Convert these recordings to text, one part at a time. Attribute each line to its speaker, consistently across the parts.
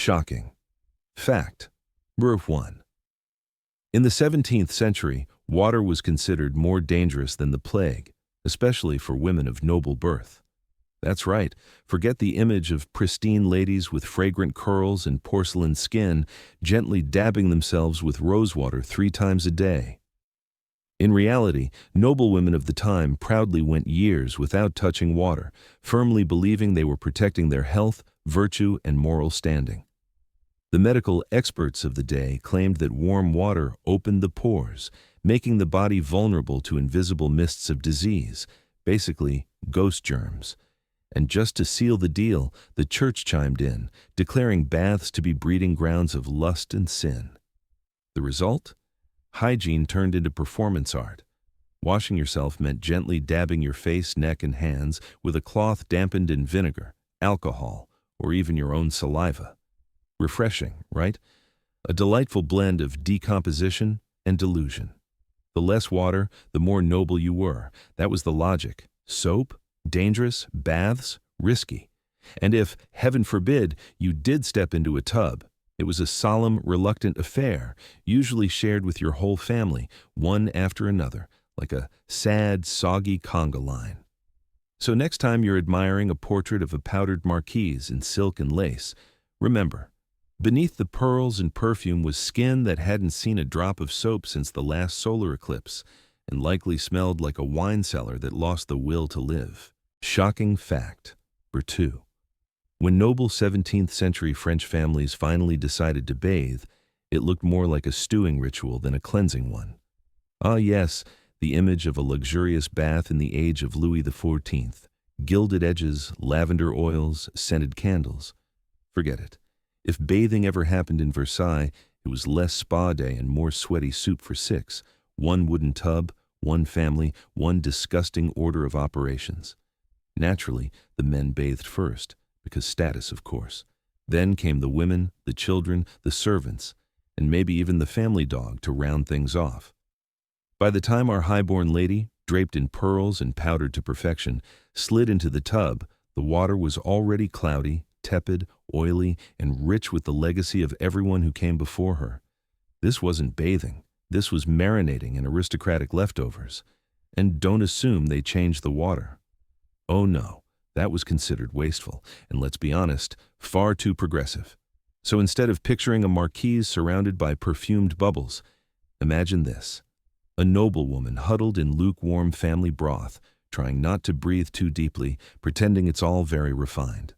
Speaker 1: Shocking. Fact. Proof 1. In the 17th century, water was considered more dangerous than the plague, especially for women of noble birth. That's right, forget the image of pristine ladies with fragrant curls and porcelain skin gently dabbing themselves with rosewater 3 times a day. In reality, noble women of the time proudly went years without touching water, firmly believing they were protecting their health, virtue, and moral standing. The medical experts of the day claimed that warm water opened the pores, making the body vulnerable to invisible mists of disease, basically ghost germs. And just to seal the deal, the church chimed in, declaring baths to be breeding grounds of lust and sin. The result? Hygiene turned into performance art. Washing yourself meant gently dabbing your face, neck, and hands with a cloth dampened in vinegar, alcohol, or even your own saliva. Refreshing, right? A delightful blend of decomposition and delusion. The less water, the more noble you were. That was the logic. Soap? Dangerous, baths, risky. And if, heaven forbid, you did step into a tub, it was a solemn, reluctant affair, usually shared with your whole family, one after another, like a sad, soggy conga line. So next time you're admiring a portrait of a powdered marquise in silk and lace, remember, beneath the pearls and perfume was skin that hadn't seen a drop of soap since the last solar eclipse, and likely smelled like a wine cellar that lost the will to live. Shocking fact. Number 2. When noble 17th century French families finally decided to bathe, it looked more like a stewing ritual than a cleansing one. Ah yes, the image of a luxurious bath in the age of Louis XIV. Gilded edges, lavender oils, scented candles. Forget it. If bathing ever happened in Versailles, it was less spa day and more sweaty soup for 6. 1 wooden tub, 1 family, 1 disgusting order of operations. Naturally, the men bathed first, because status, of course. Then came the women, the children, the servants, and maybe even the family dog to round things off. By the time our highborn lady, draped in pearls and powdered to perfection, slid into the tub, the water was already cloudy, tepid, oily, and rich with the legacy of everyone who came before her. This wasn't bathing. This was marinating in aristocratic leftovers. And don't assume they changed the water. Oh no, that was considered wasteful, and let's be honest, far too progressive. So instead of picturing a marquise surrounded by perfumed bubbles, imagine this. A noblewoman huddled in lukewarm family broth, trying not to breathe too deeply, pretending it's all very refined.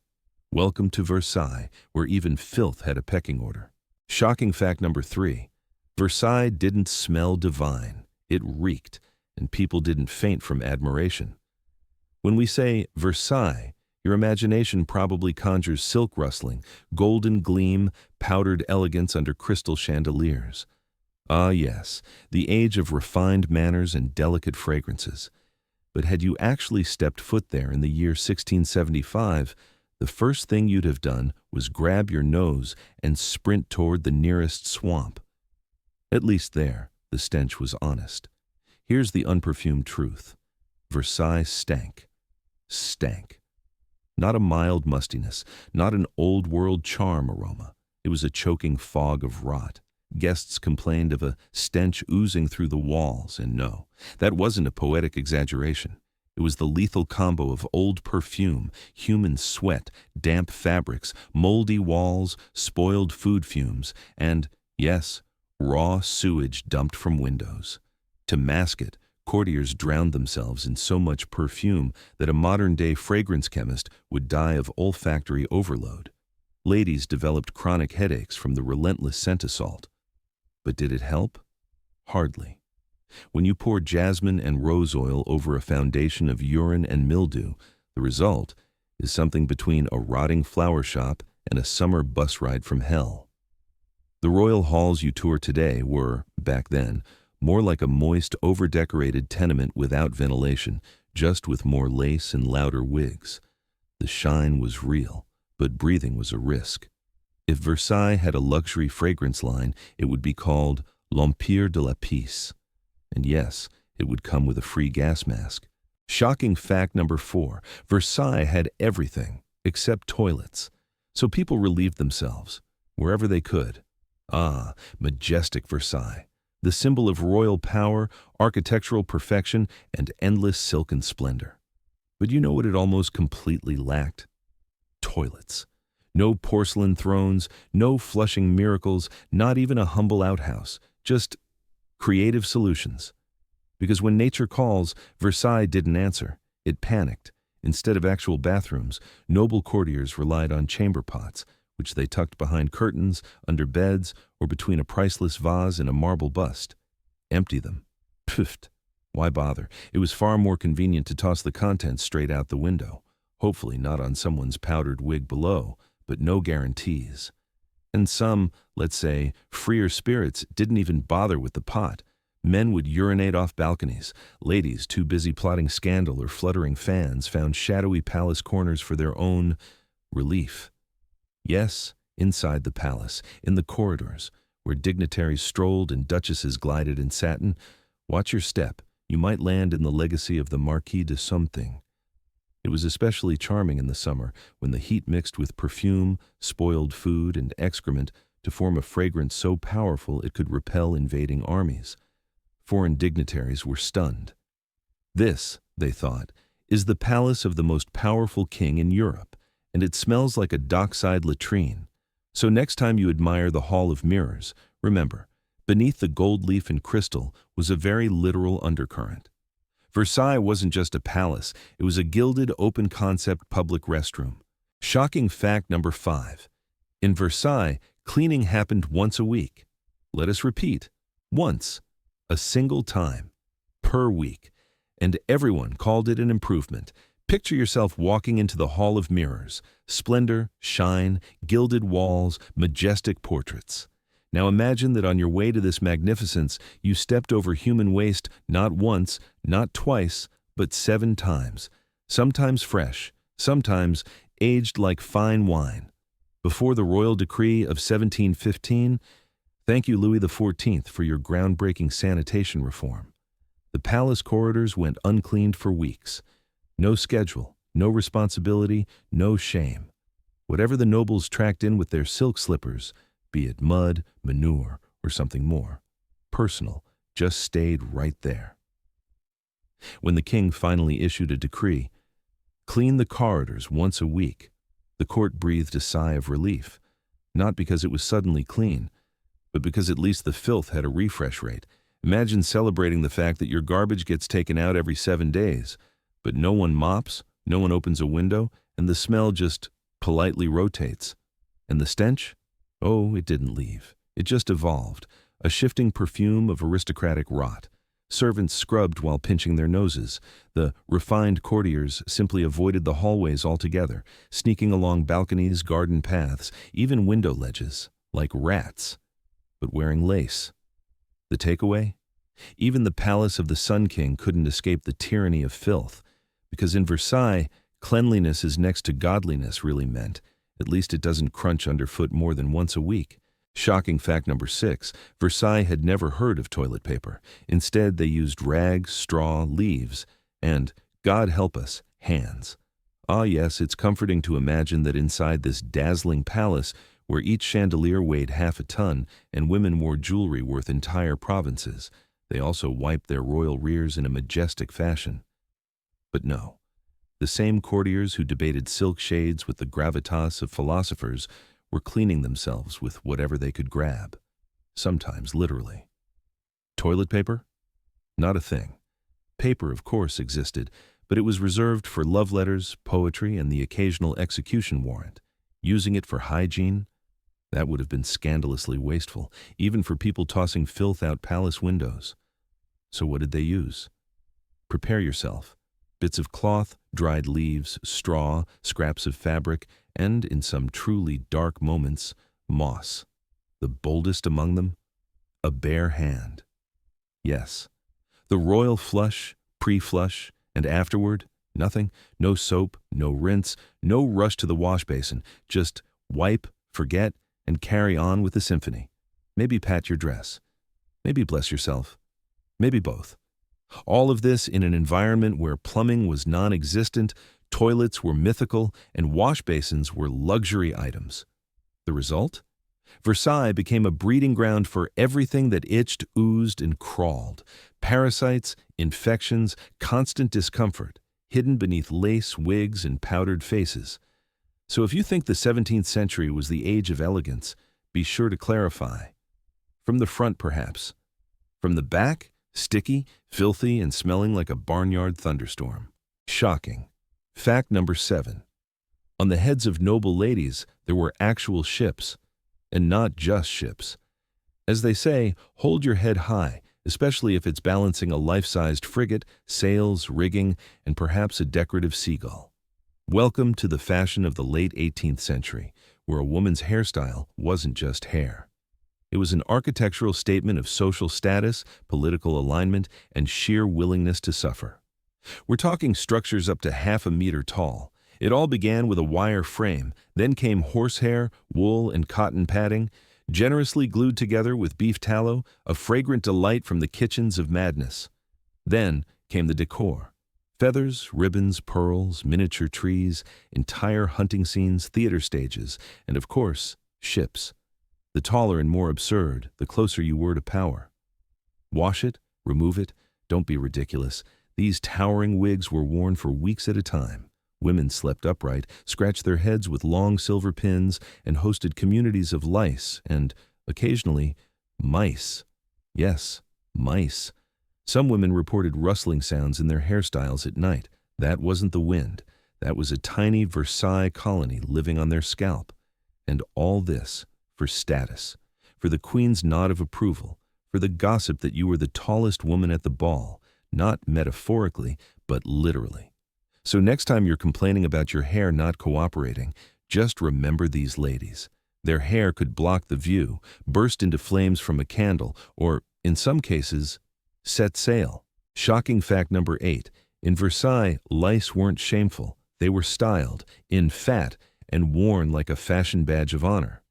Speaker 1: Welcome to Versailles, where even filth had a pecking order. Shocking fact number 3. Versailles didn't smell divine. It reeked, and people didn't faint from admiration. When we say Versailles, your imagination probably conjures silk rustling, golden gleam, powdered elegance under crystal chandeliers. Ah yes, the age of refined manners and delicate fragrances. But had you actually stepped foot there in the year 1675, the first thing you'd have done was grab your nose and sprint toward the nearest swamp. At least there, the stench was honest. Here's the unperfumed truth. Versailles stank. Stank. Not a mild mustiness, not an old-world charm aroma. It was a choking fog of rot. Guests complained of a stench oozing through the walls, and no, that wasn't a poetic exaggeration. It was the lethal combo of old perfume, human sweat, damp fabrics, moldy walls, spoiled food fumes, and, yes, raw sewage dumped from windows. To mask it, courtiers drowned themselves in so much perfume that a modern-day fragrance chemist would die of olfactory overload. Ladies developed chronic headaches from the relentless scent assault. But did it help? Hardly. When you pour jasmine and rose oil over a foundation of urine and mildew, the result is something between a rotting flower shop and a summer bus ride from hell. The royal halls you tour today were, back then, more like a moist, over-decorated tenement without ventilation, just with more lace and louder wigs. The shine was real, but breathing was a risk. If Versailles had a luxury fragrance line, it would be called L'Empire de la Peace. And yes, it would come with a free gas mask. Shocking fact number 4, Versailles had everything except toilets. So people relieved themselves. wherever they could. Ah, majestic Versailles, the symbol of royal power, architectural perfection, and endless silken splendor. But you know what it almost completely lacked? Toilets. No porcelain thrones, no flushing miracles, not even a humble outhouse, just creative solutions. Because when nature calls, Versailles didn't answer. It panicked. Instead of actual bathrooms, noble courtiers relied on chamber pots, which they tucked behind curtains, under beds, or between a priceless vase and a marble bust. Empty them. Pfft. Why bother? It was far more convenient to toss the contents straight out the window. Hopefully not on someone's powdered wig below, but no guarantees. And some, let's say, freer spirits didn't even bother with the pot. Men would urinate off balconies. Ladies, too busy plotting scandal or fluttering fans, found shadowy palace corners for their own relief. Yes, inside the palace, in the corridors, where dignitaries strolled and duchesses glided in satin. Watch your step. You might land in the legacy of the Marquis de Something. It was especially charming in the summer, when the heat mixed with perfume, spoiled food, and excrement to form a fragrance so powerful it could repel invading armies. Foreign dignitaries were stunned. This, they thought, is the palace of the most powerful king in Europe, and it smells like a dockside latrine. So next time you admire the Hall of Mirrors, remember, beneath the gold leaf and crystal was a very literal undercurrent. Versailles wasn't just a palace, it was a gilded, open-concept public restroom. Shocking fact number 5. In Versailles, cleaning happened once a week. Let us repeat, once, a single time, per week, and everyone called it an improvement. Picture yourself walking into the Hall of Mirrors, splendor, shine, gilded walls, majestic portraits. Now imagine that on your way to this magnificence, you stepped over human waste not once, not twice, but 7 times, sometimes fresh, sometimes aged like fine wine. Before the royal decree of 1715, thank you, Louis XIV, for your groundbreaking sanitation reform. The palace corridors went uncleaned for weeks. No schedule, no responsibility, no shame. Whatever the nobles tracked in with their silk slippers, be it mud, manure, or something more personal, just stayed right there. When the king finally issued a decree, clean the corridors once a week, the court breathed a sigh of relief, not because it was suddenly clean, but because at least the filth had a refresh rate. Imagine celebrating the fact that your garbage gets taken out every 7 days, but no one mops, no one opens a window, and the smell just politely rotates. And the stench? Oh, it didn't leave. It just evolved, a shifting perfume of aristocratic rot. Servants scrubbed while pinching their noses. The refined courtiers simply avoided the hallways altogether, sneaking along balconies, garden paths, even window ledges, like rats, but wearing lace. The takeaway? Even the palace of the Sun King couldn't escape the tyranny of filth, because in Versailles, cleanliness is next to godliness really meant. At least it doesn't crunch underfoot more than once a week. Shocking fact number 6, Versailles had never heard of toilet paper. Instead, they used rags, straw, leaves, and, God help us, hands. Ah yes, it's comforting to imagine that inside this dazzling palace, where each chandelier weighed half a ton and women wore jewelry worth entire provinces, they also wiped their royal rears in a majestic fashion. But no. The same courtiers who debated silk shades with the gravitas of philosophers were cleaning themselves with whatever they could grab, sometimes literally. Toilet paper? Not a thing. Paper, of course, existed, but it was reserved for love letters, poetry, and the occasional execution warrant. Using it for hygiene? That would have been scandalously wasteful, even for people tossing filth out palace windows. So what did they use? Prepare yourself. Bits of cloth, dried leaves, straw, scraps of fabric, and, in some truly dark moments, moss. The boldest among them? A bare hand. Yes. The royal flush, pre-flush, and afterward, nothing. No soap, no rinse, no rush to the wash basin. Just wipe, forget, and carry on with the symphony. Maybe pat your dress. Maybe bless yourself. Maybe both. All of this in an environment where plumbing was non-existent, toilets were mythical, and wash basins were luxury items. The result? Versailles became a breeding ground for everything that itched, oozed, and crawled. Parasites, infections, constant discomfort, hidden beneath lace, wigs, and powdered faces. So if you think the 17th century was the age of elegance, be sure to clarify. From the front, perhaps. From the back, sticky, filthy, and smelling like a barnyard thunderstorm. Shocking. Fact number 7. On the heads of noble ladies, there were actual ships. And not just ships. As they say, hold your head high, especially if it's balancing a life-sized frigate, sails, rigging, and perhaps a decorative seagull. Welcome to the fashion of the late 18th century, where a woman's hairstyle wasn't just hair. It was an architectural statement of social status, political alignment, and sheer willingness to suffer. We're talking structures up to half a meter tall. It all began with a wire frame, then came horsehair, wool, and cotton padding, generously glued together with beef tallow, a fragrant delight from the kitchens of madness. Then came the decor. Feathers, ribbons, pearls, miniature trees, entire hunting scenes, theater stages, and of course, ships. The taller and more absurd, the closer you were to power. Wash it, remove it, don't be ridiculous. These towering wigs were worn for weeks at a time. Women slept upright, scratched their heads with long silver pins, and hosted communities of lice and, occasionally, mice. Yes, mice. Some women reported rustling sounds in their hairstyles at night. That wasn't the wind. That was a tiny Versailles colony living on their scalp. And all this for status, for the queen's nod of approval, for the gossip that you were the tallest woman at the ball, not metaphorically, but literally. So next time you're complaining about your hair not cooperating, just remember these ladies. Their hair could block the view, burst into flames from a candle, or, in some cases, set sail. Shocking fact number 8. In Versailles, lice weren't shameful. They were styled, in fat, and worn like a fashion badge of honor.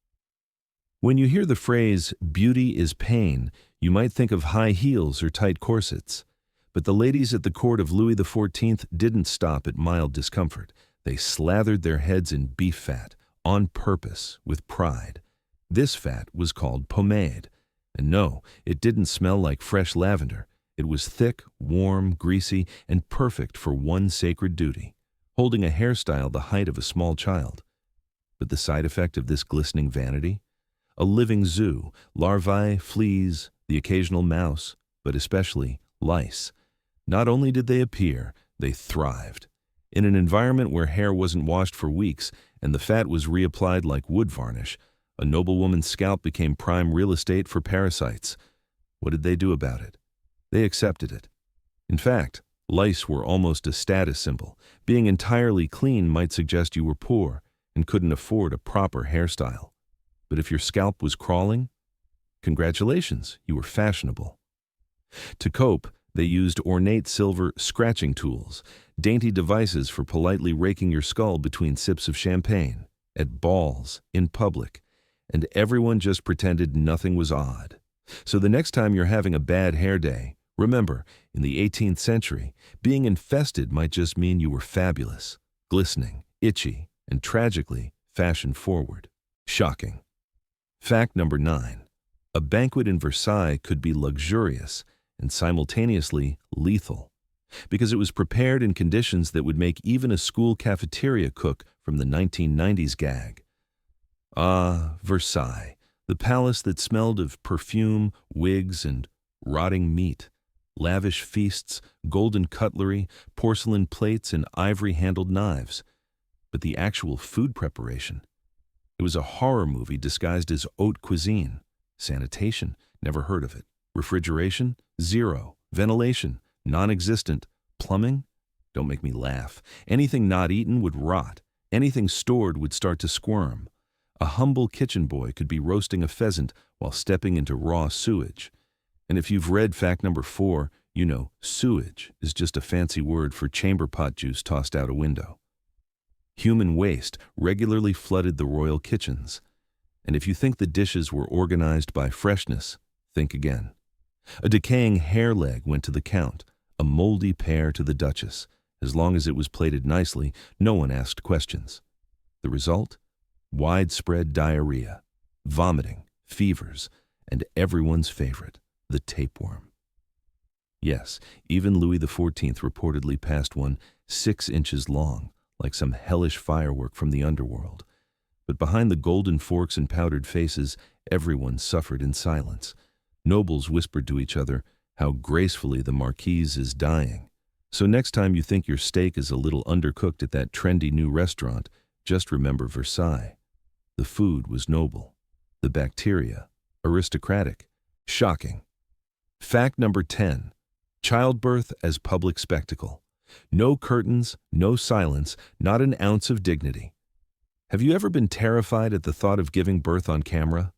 Speaker 1: When you hear the phrase, beauty is pain, you might think of high heels or tight corsets. But the ladies at the court of Louis XIV didn't stop at mild discomfort. They slathered their heads in beef fat, on purpose, with pride. This fat was called pomade. And no, it didn't smell like fresh lavender. It was thick, warm, greasy, and perfect for one sacred duty, holding a hairstyle the height of a small child. But the side effect of this glistening vanity? A living zoo, larvae, fleas, the occasional mouse, but especially lice. Not only did they appear, they thrived. In an environment where hair wasn't washed for weeks and the fat was reapplied like wood varnish, a noblewoman's scalp became prime real estate for parasites. What did they do about it? They accepted it. In fact, lice were almost a status symbol. Being entirely clean might suggest you were poor and couldn't afford a proper hairstyle. But if your scalp was crawling, congratulations, you were fashionable. To cope, they used ornate silver scratching tools, dainty devices for politely raking your skull between sips of champagne, at balls, in public, and everyone just pretended nothing was odd. So the next time you're having a bad hair day, remember, in the 18th century, being infested might just mean you were fabulous, glistening, itchy, and tragically fashion-forward. Shocking. Fact number 9. A banquet in Versailles could be luxurious and simultaneously lethal, because it was prepared in conditions that would make even a school cafeteria cook from the 1990s gag. Ah, Versailles, the palace that smelled of perfume, wigs, and rotting meat, lavish feasts, golden cutlery, porcelain plates, and ivory-handled knives. But the actual food preparation? It was a horror movie disguised as haute cuisine. Sanitation? Never heard of it. Refrigeration? Zero. Ventilation? Non-existent. Plumbing? Don't make me laugh. Anything not eaten would rot. Anything stored would start to squirm. A humble kitchen boy could be roasting a pheasant while stepping into raw sewage. And if you've read fact number 4, you know sewage is just a fancy word for chamber pot juice tossed out a window. Human waste regularly flooded the royal kitchens. And if you think the dishes were organized by freshness, think again. A decaying hair leg went to the count, a moldy pear to the duchess. As long as it was plated nicely, no one asked questions. The result? Widespread diarrhea. vomiting, fevers, and everyone's favorite, the tapeworm. Yes, even Louis XIV reportedly passed one 6 inches long, like some hellish firework from the underworld. But behind the golden forks and powdered faces, everyone suffered in silence. Nobles whispered to each other how gracefully the marquise is dying. So next time you think your steak is a little undercooked at that trendy new restaurant, just remember Versailles. The food was noble. The bacteria, aristocratic. Shocking. Fact number 10. Childbirth as public spectacle. No curtains, no silence, not an ounce of dignity. Have you ever been terrified at the thought of giving birth on camera?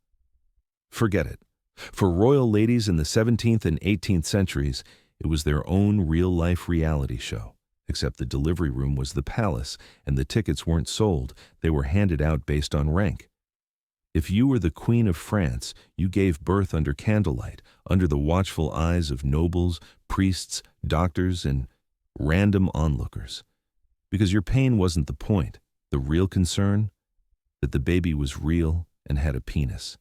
Speaker 1: Forget it. For royal ladies in the 17th and 18th centuries, it was their own real-life reality show, except the delivery room was the palace, and the tickets weren't sold, they were handed out based on rank. If you were the Queen of France, you gave birth under candlelight, under the watchful eyes of nobles, priests, doctors, and random onlookers. Because your pain wasn't the point. The real concern? That the baby was real and had a penis.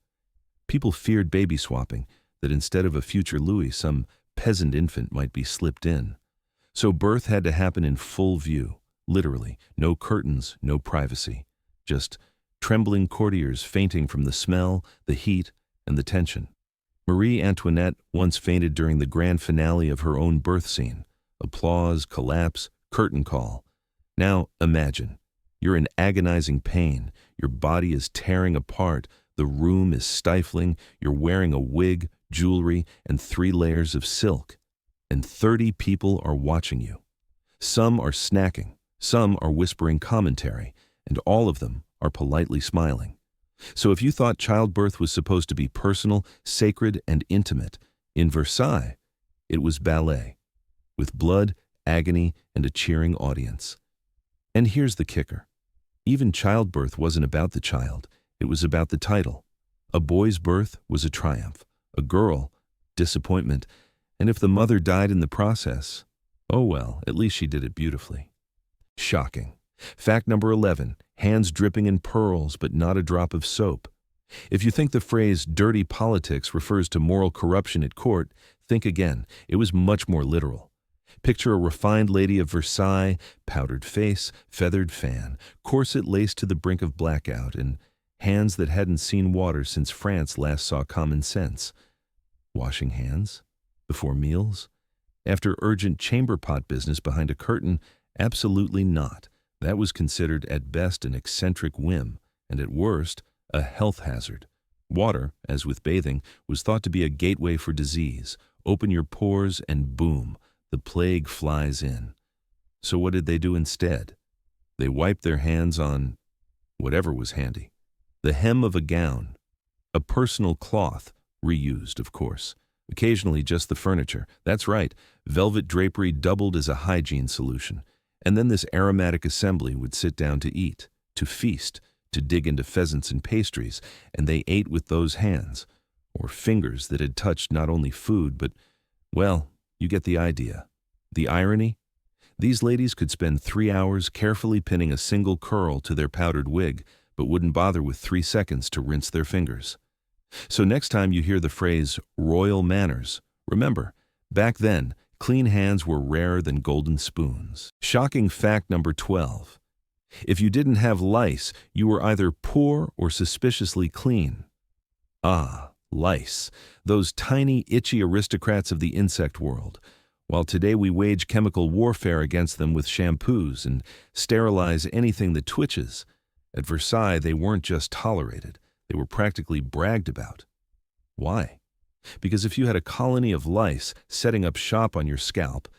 Speaker 1: People feared baby swapping, that instead of a future Louis, some peasant infant might be slipped in. So birth had to happen in full view, literally, no curtains, no privacy, just trembling courtiers fainting from the smell, the heat, and the tension. Marie Antoinette once fainted during the grand finale of her own birth scene. Applause, collapse, curtain call. Now imagine, you're in agonizing pain, your body is tearing apart, the room is stifling, you're wearing a wig, jewelry, and 3 layers of silk. And 30 people are watching you. Some are snacking, some are whispering commentary, and all of them are politely smiling. So if you thought childbirth was supposed to be personal, sacred, and intimate, in Versailles, it was ballet, with blood, agony, and a cheering audience. And here's the kicker. Even childbirth wasn't about the child, it was about the title. A boy's birth was a triumph, a girl, disappointment, and if the mother died in the process, oh well, at least she did it beautifully. Shocking. Fact number 11, hands dripping in pearls but not a drop of soap. If you think the phrase dirty politics refers to moral corruption at court, think again. It was much more literal. Picture a refined lady of Versailles, powdered face, feathered fan, corset laced to the brink of blackout, and hands that hadn't seen water since France last saw common sense. Washing hands? Before meals? After urgent chamber pot business behind a curtain? Absolutely not. That was considered at best an eccentric whim, and at worst, a health hazard. Water, as with bathing, was thought to be a gateway for disease. Open your pores and boom, the plague flies in. So what did they do instead? They wiped their hands on whatever was handy. The hem of a gown, a personal cloth, reused, of course. Occasionally just the furniture. That's right, velvet drapery doubled as a hygiene solution. And then this aromatic assembly would sit down to eat, to feast, to dig into pheasants and pastries, and they ate with those hands, or fingers that had touched not only food, but, well, you get the idea. The irony? These ladies could spend 3 hours carefully pinning a single curl to their powdered wig, but wouldn't bother with 3 seconds to rinse their fingers. So next time you hear the phrase royal manners, remember, back then, clean hands were rarer than golden spoons. Shocking fact number 12. If you didn't have lice, you were either poor or suspiciously clean. Ah, lice, those tiny, itchy aristocrats of the insect world. While today we wage chemical warfare against them with shampoos and sterilize anything that twitches, at Versailles they weren't just tolerated, they were practically bragged about. Why? Because if you had a colony of lice setting up shop on your scalp,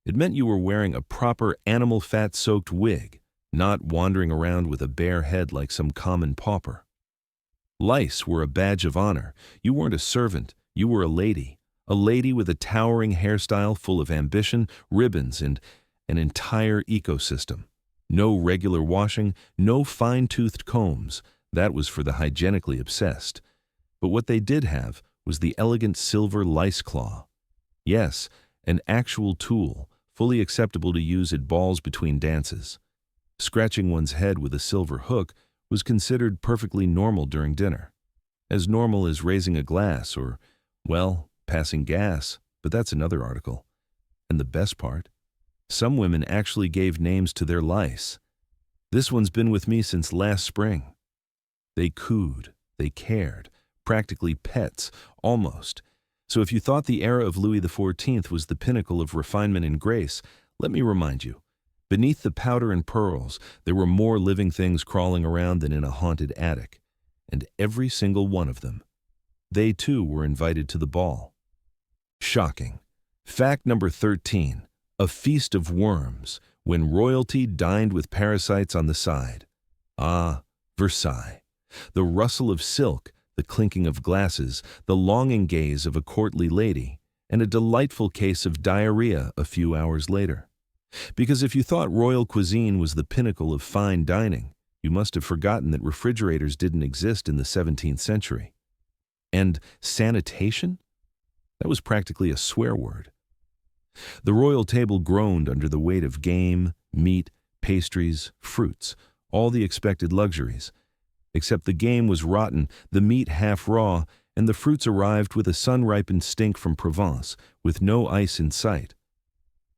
Speaker 1: it meant you were wearing a proper animal fat-soaked wig, not wandering around with a bare head like some common pauper. Lice were a badge of honor. You weren't a servant, you were a lady with a towering hairstyle full of ambition, ribbons, and an entire ecosystem. No regular washing, no fine-toothed combs. That was for the hygienically obsessed. But what they did have was the elegant silver lice claw. Yes, an actual tool, fully acceptable to use at balls between dances. Scratching one's head with a silver hook was considered perfectly normal during dinner. as normal as raising a glass or, well, passing gas, but that's another article. And the best part? Some women actually gave names to their lice. This one's been with me since last spring. They cooed, they cared, practically pets, almost. So if you thought the era of Louis XIV was the pinnacle of refinement and grace, let me remind you, beneath the powder and pearls, there were more living things crawling around than in a haunted attic. And every single one of them, they too were invited to the ball. Shocking. Fact number 13. A feast of worms, when royalty dined with parasites on the side. Ah, Versailles. The rustle of silk, the clinking of glasses, the longing gaze of a courtly lady, and a delightful case of diarrhea a few hours later. Because if you thought royal cuisine was the pinnacle of fine dining, you must have forgotten that refrigerators didn't exist in the 17th century. And sanitation? That was practically a swear word. The royal table groaned under the weight of game, meat, pastries, fruits, all the expected luxuries. Except the game was rotten, the meat half raw, and the fruits arrived with a sun-ripened stink from Provence, with no ice in sight.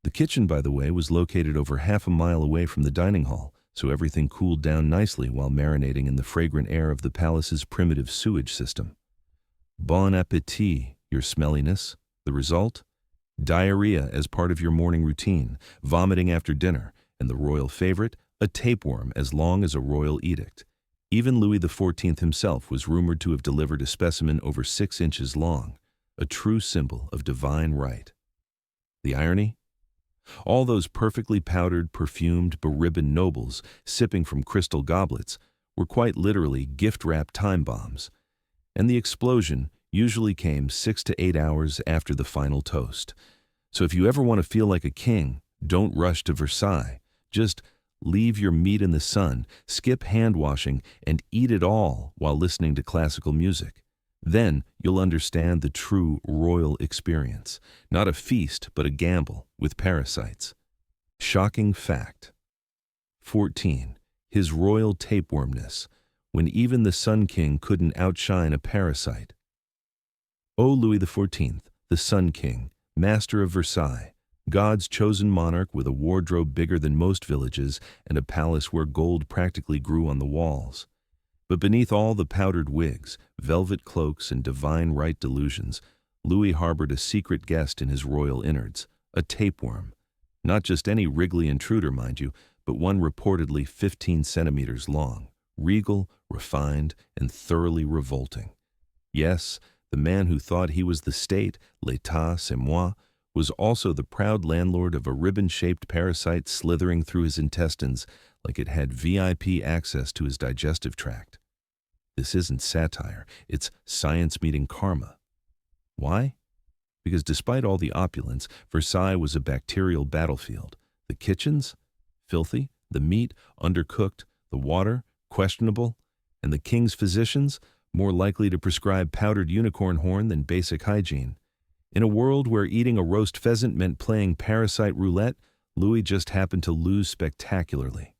Speaker 1: The kitchen, by the way, was located over half a mile away from the dining hall, so everything cooled down nicely while marinating in the fragrant air of the palace's primitive sewage system. Bon appétit, your smelliness. The result? Diarrhea as part of your morning routine, vomiting after dinner, and the royal favorite, a tapeworm as long as a royal edict. Even Louis XIV himself was rumored to have delivered a specimen over 6 inches long, a true symbol of divine right. The irony? All those perfectly powdered, perfumed, beribboned nobles, sipping from crystal goblets, were quite literally gift-wrapped time bombs. And the explosion usually came 6 to 8 hours after the final toast. So if you ever want to feel like a king, don't rush to Versailles. Just leave your meat in the sun, skip hand-washing, and eat it all while listening to classical music. Then you'll understand the true royal experience. Not a feast, but a gamble with parasites. Shocking fact. 14. His royal tapewormness, when even the Sun King couldn't outshine a parasite. O Louis XIV, the Sun King, master of Versailles, God's chosen monarch with a wardrobe bigger than most villages and a palace where gold practically grew on the walls. But beneath all the powdered wigs, velvet cloaks, and divine right delusions, Louis harbored a secret guest in his royal innards, a tapeworm. Not just any wriggly intruder, mind you, but one reportedly 15 centimeters long, regal, refined, and thoroughly revolting. Yes, the man who thought he was the state, l'état, c'est moi, was also the proud landlord of a ribbon-shaped parasite slithering through his intestines like it had VIP access to his digestive tract. This isn't satire, it's science meeting karma. Why? Because despite all the opulence, Versailles was a bacterial battlefield. The kitchens? Filthy. The meat? Undercooked. The water? Questionable. And the king's physicians? More likely to prescribe powdered unicorn horn than basic hygiene. In a world where eating a roast pheasant meant playing parasite roulette, Louis just happened to lose spectacularly.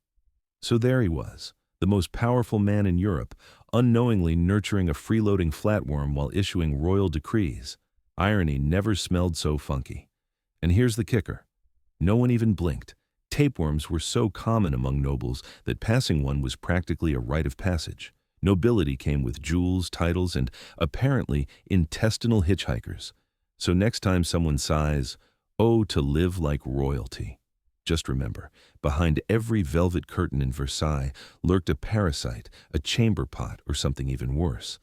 Speaker 1: So there he was, the most powerful man in Europe, unknowingly nurturing a freeloading flatworm while issuing royal decrees. Irony never smelled so funky. And here's the kicker. No one even blinked. Tapeworms were so common among nobles that passing one was practically a rite of passage. Nobility came with jewels, titles, and, apparently, intestinal hitchhikers. So next time someone sighs, "Oh, to live like royalty," just remember, behind every velvet curtain in Versailles lurked a parasite, a chamber pot, or something even worse.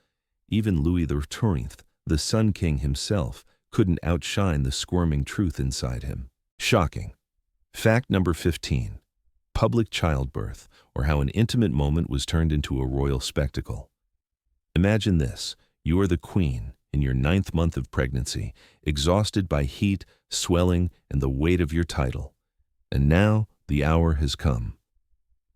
Speaker 1: Even Louis XIV, the Sun King himself, couldn't outshine the squirming truth inside him. Shocking. Fact number 15. Public childbirth, or how an intimate moment was turned into a royal spectacle. Imagine this. You are the queen, in your 9th month of pregnancy, exhausted by heat, swelling, and the weight of your title. And now the hour has come.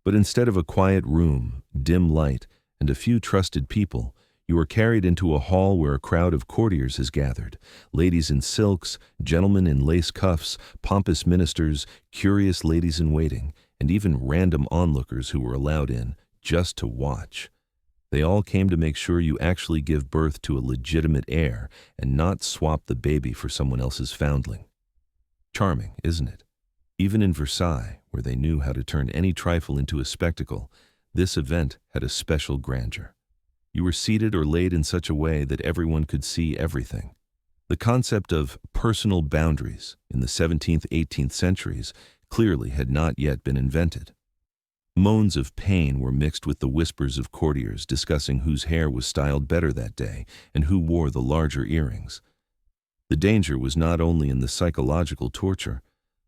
Speaker 1: But instead of a quiet room, dim light, and a few trusted people, you are carried into a hall where a crowd of courtiers has gathered, ladies in silks, gentlemen in lace cuffs, pompous ministers, curious ladies-in-waiting, and even random onlookers who were allowed in just to watch. They all came to make sure you actually give birth to a legitimate heir and not swap the baby for someone else's foundling. Charming, isn't it? Even in Versailles, where they knew how to turn any trifle into a spectacle, this event had a special grandeur. You were seated or laid in such a way that everyone could see everything. The concept of personal boundaries in the 17th, 18th centuries clearly had not yet been invented. Moans of pain were mixed with the whispers of courtiers discussing whose hair was styled better that day and who wore the larger earrings. The danger was not only in the psychological torture.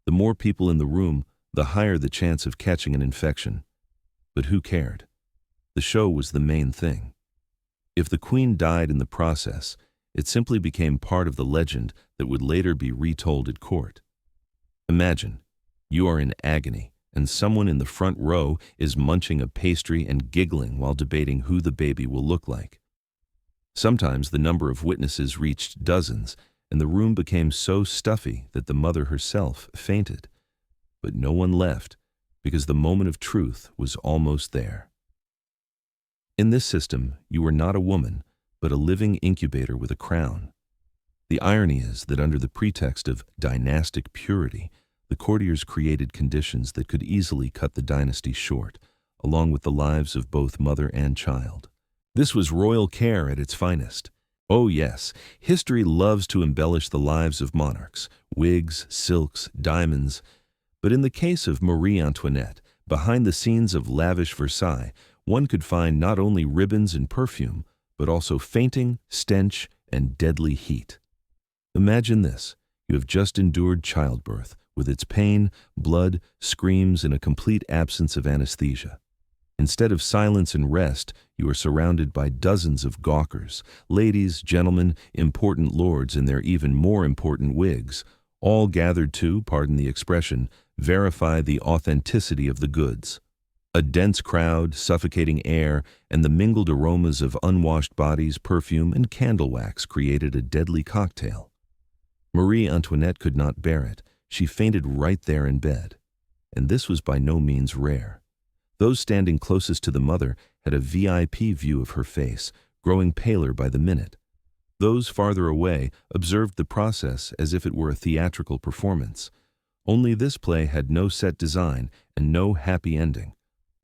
Speaker 1: The more people in the room, the higher the chance of catching an infection. But who cared? The show was the main thing. If the queen died in the process, it simply became part of the legend that would later be retold at court. Imagine, you are in agony, and someone in the front row is munching a pastry and giggling while debating who the baby will look like. Sometimes the number of witnesses reached dozens, and the room became so stuffy that the mother herself fainted. But no one left, because the moment of truth was almost there. In this system, you were not a woman, but a living incubator with a crown. The irony is that under the pretext of dynastic purity, the courtiers created conditions that could easily cut the dynasty short, along with the lives of both mother and child. This was royal care at its finest. Oh yes, history loves to embellish the lives of monarchs, wigs, silks, diamonds. But in the case of Marie Antoinette, behind the scenes of lavish Versailles, one could find not only ribbons and perfume, but also fainting, stench, and deadly heat. Imagine this. You have just endured childbirth, with its pain, blood, screams, and a complete absence of anesthesia. Instead of silence and rest, you are surrounded by dozens of gawkers, ladies, gentlemen, important lords, and their even more important wigs, all gathered to, pardon the expression, verify the authenticity of the goods. A dense crowd, suffocating air, and the mingled aromas of unwashed bodies, perfume, and candle wax created a deadly cocktail. Marie Antoinette could not bear it. She fainted right there in bed. And this was by no means rare. Those standing closest to the mother had a VIP view of her face, growing paler by the minute. Those farther away observed the process as if it were a theatrical performance. Only this play had no set design and no happy ending.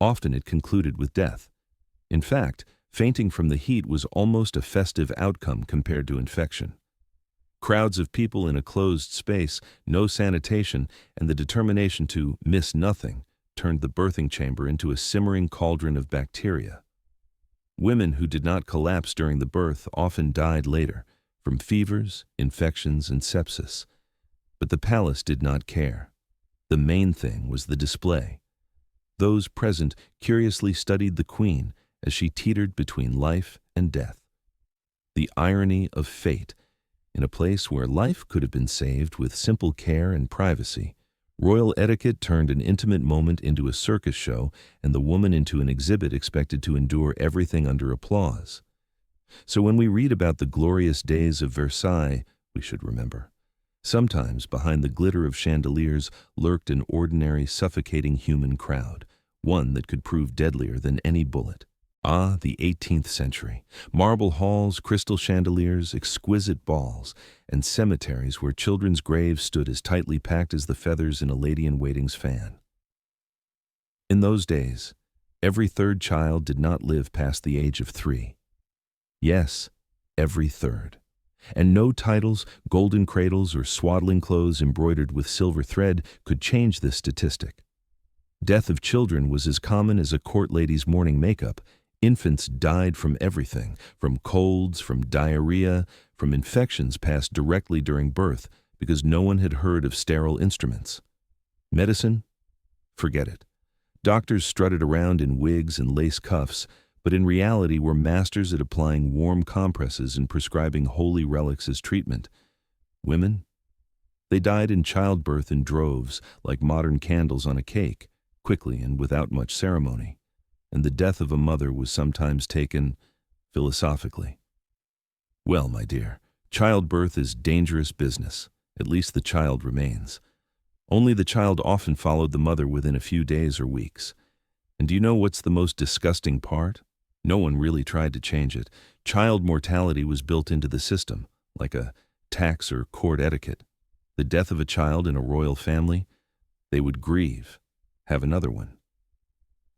Speaker 1: Often it concluded with death. In fact, fainting from the heat was almost a festive outcome compared to infection. Crowds of people in a closed space, no sanitation, and the determination to miss nothing turned the birthing chamber into a simmering cauldron of bacteria. Women who did not collapse during the birth often died later, from fevers, infections, and sepsis. But the palace did not care. The main thing was the display. Those present curiously studied the queen as she teetered between life and death. The irony of fate. In a place where life could have been saved with simple care and privacy, royal etiquette turned an intimate moment into a circus show and the woman into an exhibit expected to endure everything under applause. So when we read about the glorious days of Versailles, we should remember. Sometimes behind the glitter of chandeliers lurked an ordinary, suffocating human crowd, one that could prove deadlier than any bullet. Ah, the 18th century. Marble halls, crystal chandeliers, exquisite balls, and cemeteries where children's graves stood as tightly packed as the feathers in a lady-in-waiting's fan. In those days, every third child did not live past the age of 3. Yes, every third. And no titles, golden cradles, or swaddling clothes embroidered with silver thread could change this statistic. Death of children was as common as a court lady's morning makeup. Infants died from everything, from colds, from diarrhea, from infections passed directly during birth, because no one had heard of sterile instruments. Medicine? Forget it. Doctors strutted around in wigs and lace cuffs, but in reality were masters at applying warm compresses and prescribing holy relics as treatment. Women? They died in childbirth in droves, like modern candles on a cake, quickly and without much ceremony. And the death of a mother was sometimes taken philosophically. Well, my dear, childbirth is dangerous business. At least the child remains. Only the child often followed the mother within a few days or weeks. And do you know what's the most disgusting part? No one really tried to change it. Child mortality was built into the system, like a tax or court etiquette. The death of a child in a royal family, they would grieve, have another one.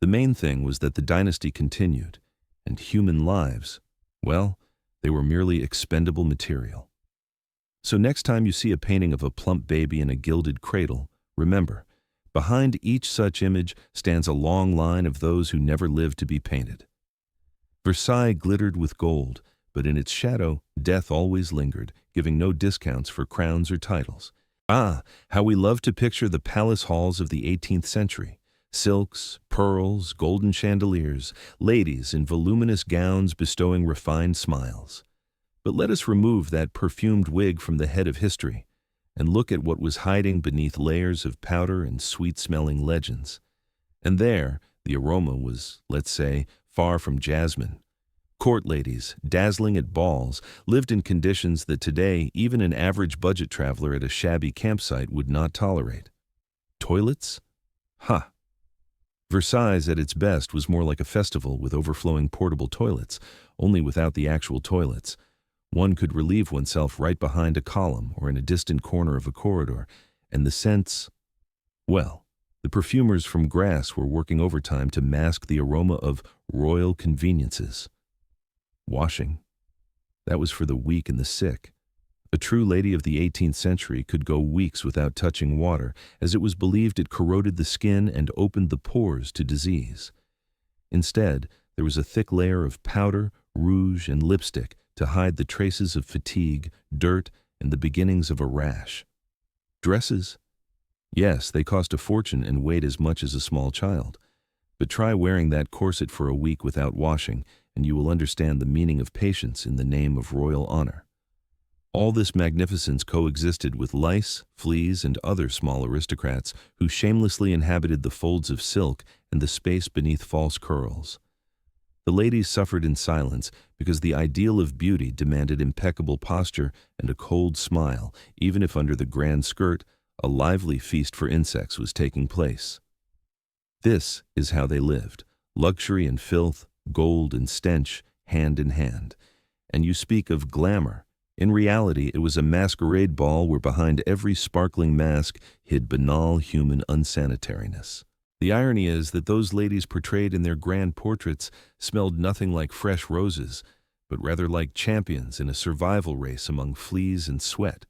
Speaker 1: The main thing was that the dynasty continued, and human lives, well, they were merely expendable material. So next time you see a painting of a plump baby in a gilded cradle, remember, behind each such image stands a long line of those who never lived to be painted. Versailles glittered with gold, but in its shadow, death always lingered, giving no discounts for crowns or titles. Ah, how we love to picture the palace halls of the 18th century. Silks, pearls, golden chandeliers, ladies in voluminous gowns bestowing refined smiles. But let us remove that perfumed wig from the head of history and look at what was hiding beneath layers of powder and sweet-smelling legends. And there, the aroma was, let's say, far from jasmine. Court ladies, dazzling at balls, lived in conditions that today even an average budget traveler at a shabby campsite would not tolerate. Toilets? Ha! Versailles at its best was more like a festival with overflowing portable toilets, only without the actual toilets. One could relieve oneself right behind a column or in a distant corner of a corridor, and the scents, well, the perfumers from Grasse were working overtime to mask the aroma of royal conveniences. Washing. That was for the weak and the sick. A true lady of the 18th century could go weeks without touching water, as it was believed it corroded the skin and opened the pores to disease. Instead, there was a thick layer of powder, rouge, and lipstick to hide the traces of fatigue, dirt, and the beginnings of a rash. Dresses? Yes, they cost a fortune and weighed as much as a small child. But try wearing that corset for a week without washing, and you will understand the meaning of patience in the name of royal honor. All this magnificence coexisted with lice, fleas, and other small aristocrats who shamelessly inhabited the folds of silk and the space beneath false curls. The ladies suffered in silence because the ideal of beauty demanded impeccable posture and a cold smile, even if under the grand skirt, a lively feast for insects was taking place. This is how they lived, luxury and filth, gold and stench, hand in hand. And you speak of glamour. In reality, it was a masquerade ball where behind every sparkling mask hid banal human unsanitariness. The irony is that those ladies portrayed in their grand portraits smelled nothing like fresh roses, but rather like champions in a survival race among fleas and sweat.